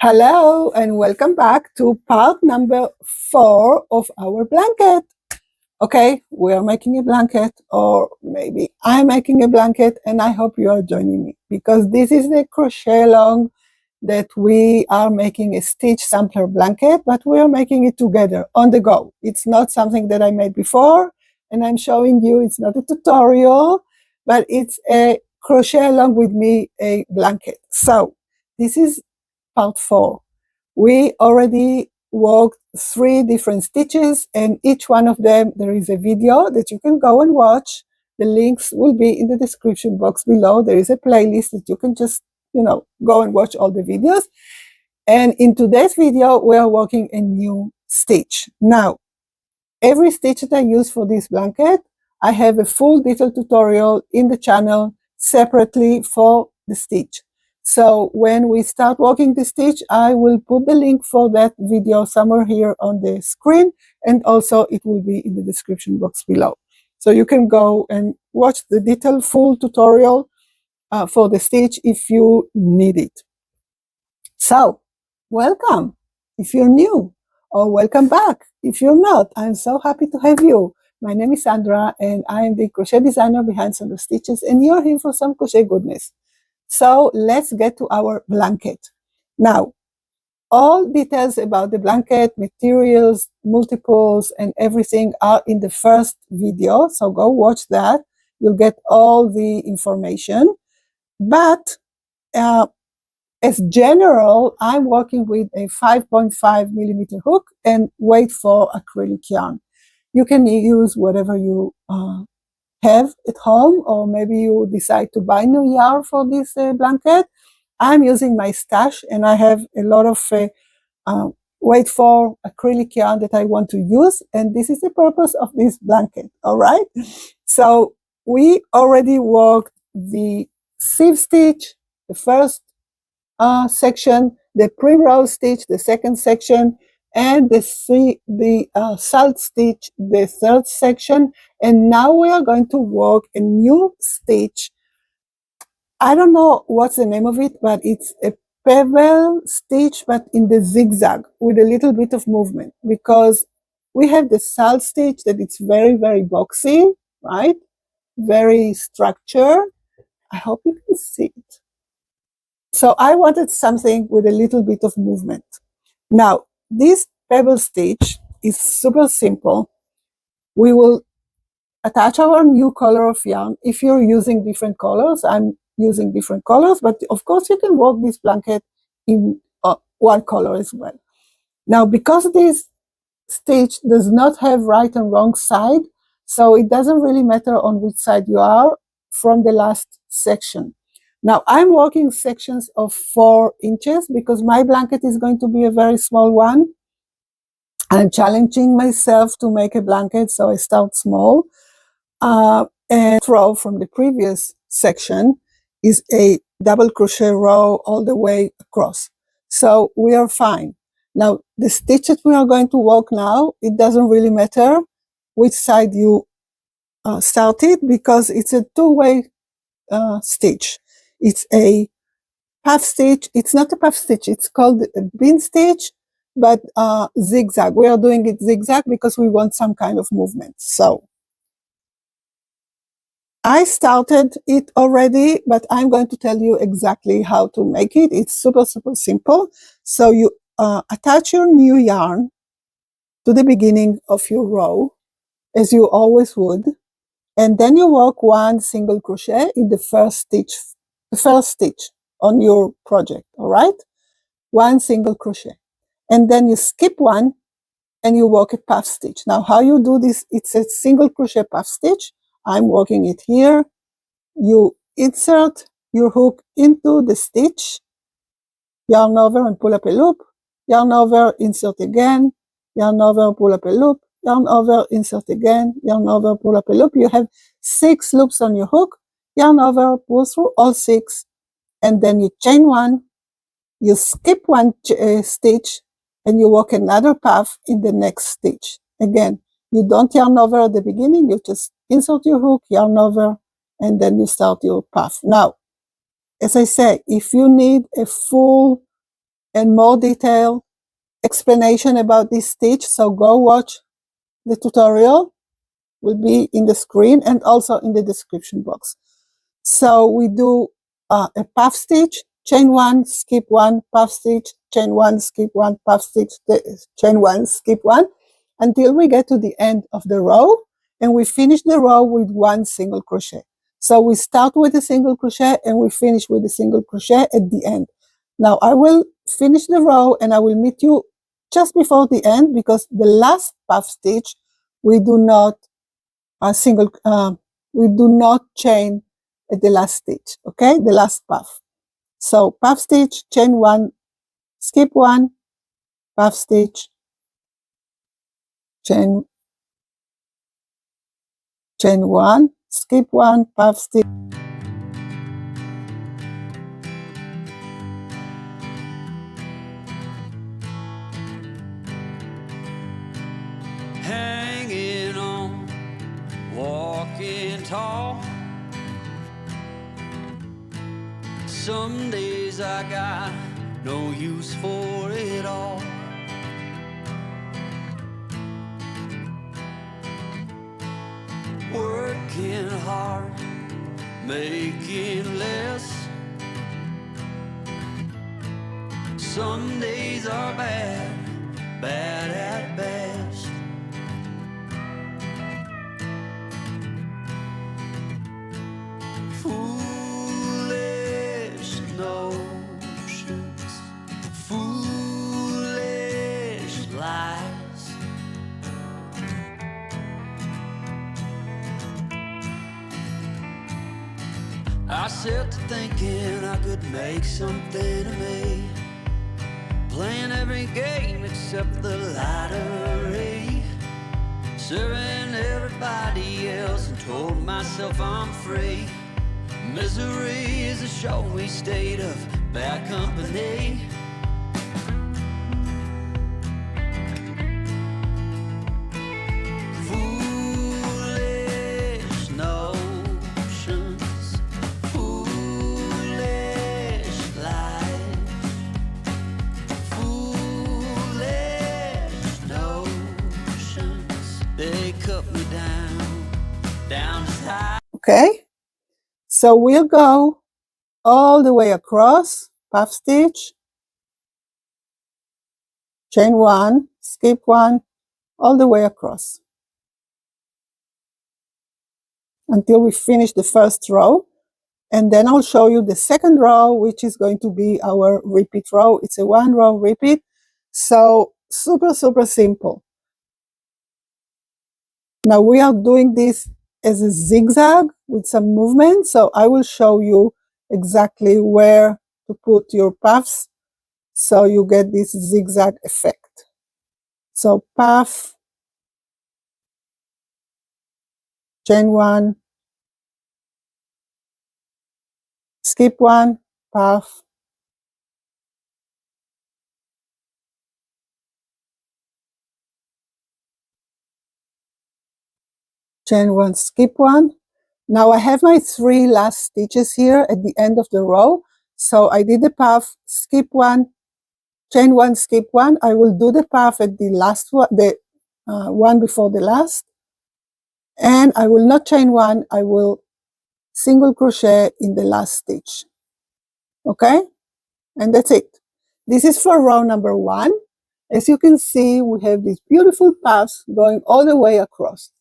Hello and welcome back to part number 4 of our blanket. Okay, we are making a blanket, or maybe I'm making a blanket, and I hope you are joining me because this is the crochet along that we are making a stitch sampler blanket, but we are making it together on the go. It's not something that I made before and I'm showing you. It's not a tutorial, but it's a crochet along with me a blanket. So this is part 4. We already worked 3 different stitches, and each one of them there is a video that you can go and watch. The links will be in the description box below. There is a playlist that you can just, go and watch all the videos. And in today's video, we are working a new stitch. Now, every stitch that I use for this blanket, I have a full detailed tutorial in the channel separately for the stitch. So when we start working the stitch, I will put the link for that video somewhere here on the screen, and also it will be in the description box below. So you can go and watch the detailed full tutorial for the stitch if you need it. So, welcome if you're new, or welcome back if you're not. I'm so happy to have you. My name is Sandra, and I am the crochet designer behind Sandra Stitches, and you're here for some crochet goodness. So let's get to our blanket. Now, all details about the blanket, materials, multiples, and everything are in the first video. So go watch that. You'll get all the information. But as general, I'm working with a 5.5 millimeter hook and weight for acrylic yarn. You can use whatever you have at home, or maybe you decide to buy new yarn for this blanket. I'm using my stash, and I have a lot of weight for acrylic yarn that I want to use, and this is the purpose of this blanket. All right, so we already worked the sieve stitch, the first section, the primrose stitch, the second section, and the salt stitch, the third section. And now we are going to work a new stitch. I don't know what's the name of it, but it's a pebble stitch, but in the zigzag with a little bit of movement, because we have the salt stitch that it's very, very boxy, right? Very structured. I hope you can see it. So I wanted something with a little bit of movement. Now, this pebble stitch is super simple. We will attach our new color of yarn. If you're using different colors, I'm using different colors, but of course you can work this blanket in one color as well. Now, because this stitch does not have right and wrong side, so it doesn't really matter on which side you are from the last section. Now, I'm working sections of 4 inches because my blanket is going to be a very small one. I'm challenging myself to make a blanket, so I start small. And row from the previous section is a double crochet row all the way across. So we are fine. Now, the stitch that we are going to work now, it doesn't really matter which side you started, because it's a 2-way stitch. It's a puff stitch. It's not a puff stitch. It's called a bean stitch, but zigzag. We are doing it zigzag because we want some kind of movement. So I started it already, but I'm going to tell you exactly how to make it. It's super, super simple. So you attach your new yarn to the beginning of your row, as you always would, and then you work 1 single crochet in the first stitch on your project. All right, 1 single crochet, and then you skip 1 and you work a puff stitch. Now, how you do this? It's a single crochet puff stitch. I'm working it here. You insert your hook into the stitch, yarn over and pull up a loop, yarn over, insert again, yarn over, pull up a loop, yarn over, insert again, yarn over, pull up a loop. You have 6 loops on your hook, yarn over, pull through all 6, and then you chain 1, you skip 1 stitch, and you work another puff in the next stitch. Again, you don't yarn over at the beginning, you just insert your hook, yarn over, and then you start your puff. Now, as I say, if you need a full and more detailed explanation about this stitch, so go watch the tutorial. Will be in the screen and also in the description box. So we do a puff stitch, chain 1, skip 1, puff stitch, chain 1, skip 1, puff stitch, chain 1, skip 1, until we get to the end of the row, and we finish the row with 1 single crochet. So we start with a single crochet and we finish with a single crochet at the end. Now I will finish the row and I will meet you just before the end, because the last puff stitch we do not we do not chain at the last stitch, okay, the last puff. So puff stitch, chain 1, skip 1, puff stitch, chain 1, skip 1, puff stitch. Hanging on, walking tall. Some days I got no use for it all. Working hard, making less. Some days are bad, bad at best. Foolish notions, foolish lies. I set to thinking I could make something of me, playing every game except the lottery, serving everybody else and told myself I'm free. Misery is a showy state of bad company. Foolish notions, foolish lies, foolish notions, they cut me down as high. Okay, so we'll go all the way across, puff stitch, chain 1, skip 1, all the way across until we finish the first row, and then I'll show you the second row, which is going to be our repeat row. It's a 1 row repeat, so super simple. Now we are doing this as a zigzag with some movement, so I will show you exactly where to put your puffs so you get this zigzag effect. So puff, chain 1, skip 1, puff, chain 1, skip 1. Now I have my 3 last stitches here at the end of the row. So I did the puff, skip 1, chain 1, skip 1. I will do the puff at the last one, the one before the last. And I will not chain 1, I will single crochet in the last stitch. Okay? And that's it. This is for row number 1. As you can see, we have these beautiful puffs going all the way across.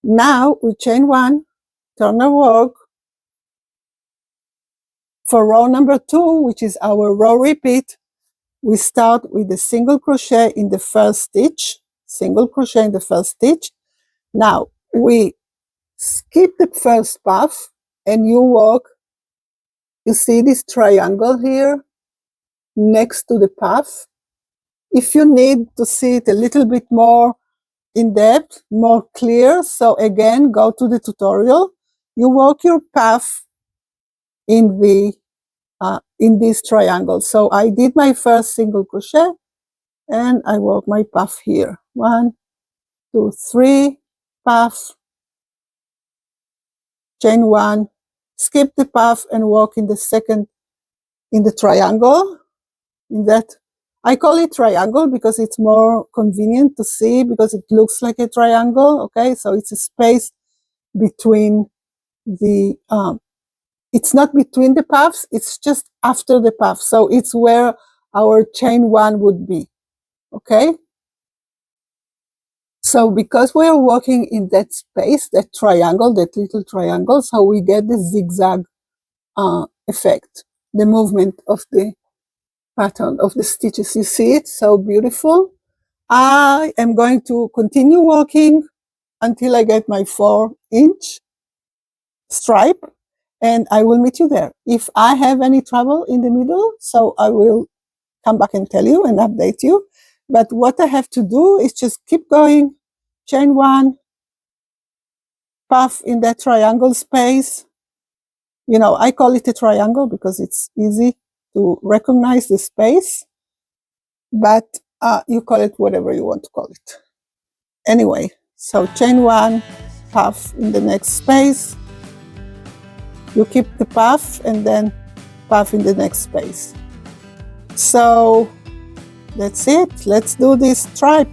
Now we chain 1, turn our work. For row number 2, which is our row repeat, we start with a single crochet in the first stitch, single crochet in the first stitch. Now we skip the first puff and you work, you see this triangle here next to the puff. If you need to see it a little bit more in depth, more clear, so again, go to the tutorial. You work your puff in this triangle. So I did my first single crochet and I work my puff here. 1, 2, 3, puff, chain 1, skip the puff and work in the second, in the triangle, in that I call it triangle because it's more convenient to see because it looks like a triangle. Okay, so it's a space between the, it's not between the puffs, it's just after the puff. So it's where our chain 1 would be. Okay. So because we are working in that space, that triangle, that little triangle, so we get the zigzag effect, the movement of the pattern of the stitches. You see it? So beautiful. I am going to continue working until I get my 4-inch stripe, and I will meet you there. If I have any trouble in the middle, so I will come back and tell you and update you. But what I have to do is just keep going, chain 1, puff in that triangle space. You know, I call it a triangle because it's easy to recognize the space, but you call it whatever you want to call it. Anyway, so chain 1, puff in the next space. You keep the puff and then puff in the next space. So that's it. Let's do this stripe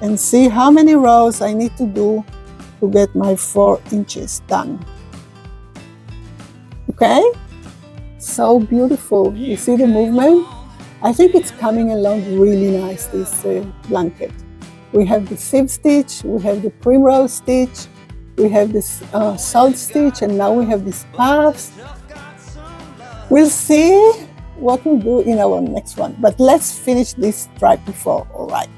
and see how many rows I need to do to get my 4 inches done. Okay, so beautiful. You see the movement? I think it's coming along really nice, this blanket. We have the sieve stitch, we have the primrose stitch, we have this salt stitch, and now we have these puffs. We'll see what we'll do in our next one, but let's finish this stripe before, all right?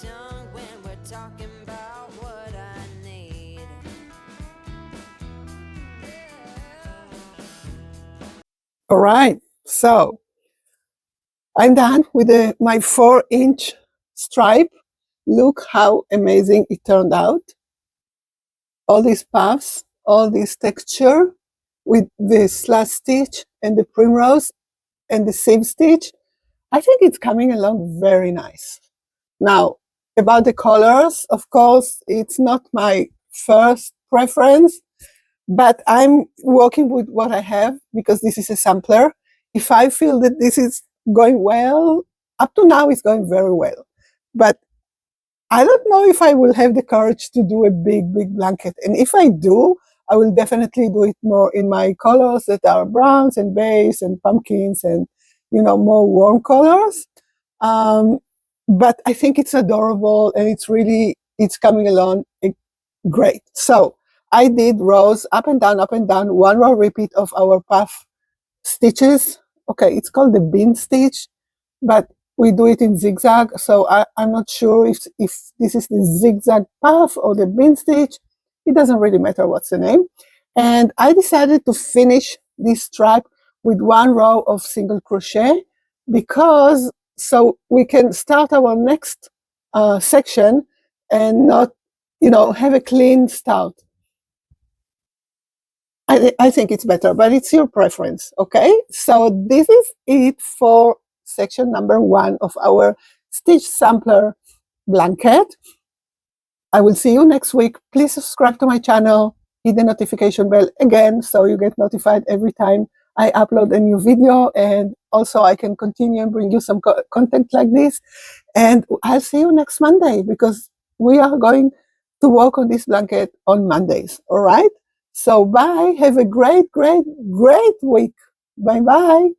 Tongue when we're talking about what I need. All right, so I'm done with my 4-inch stripe. Look how amazing it turned out. All these puffs, all this texture with the slash stitch and the primrose and the sieve stitch. I think it's coming along very nice. Now, about the colors, of course, it's not my first preference, but I'm working with what I have because this is a sampler. If I feel that this is going well, up to now it's going very well. But I don't know if I will have the courage to do a big, big blanket. And if I do, I will definitely do it more in my colors that are browns and beige and pumpkins and, you know, more warm colors. But I think it's adorable and it's coming along great. So I did rows up and down, 1 row repeat of our puff stitches. Okay, it's called the bean stitch, but we do it in zigzag. So I'm not sure if this is the zigzag puff or the bean stitch. It doesn't really matter what's the name. And I decided to finish this stripe with 1 row of single crochet because so we can start our next section and not, you know, have a clean start. I think it's better, but it's your preference, okay? So this is it for section number 1 of our stitch sampler blanket. I will see you next week. Please subscribe to my channel, hit the notification bell again so you get notified every time I upload a new video, and also I can continue and bring you some content like this. And I'll see you next Monday, because we are going to work on this blanket on Mondays. All right? So bye. Have a great, great, great week. Bye-bye.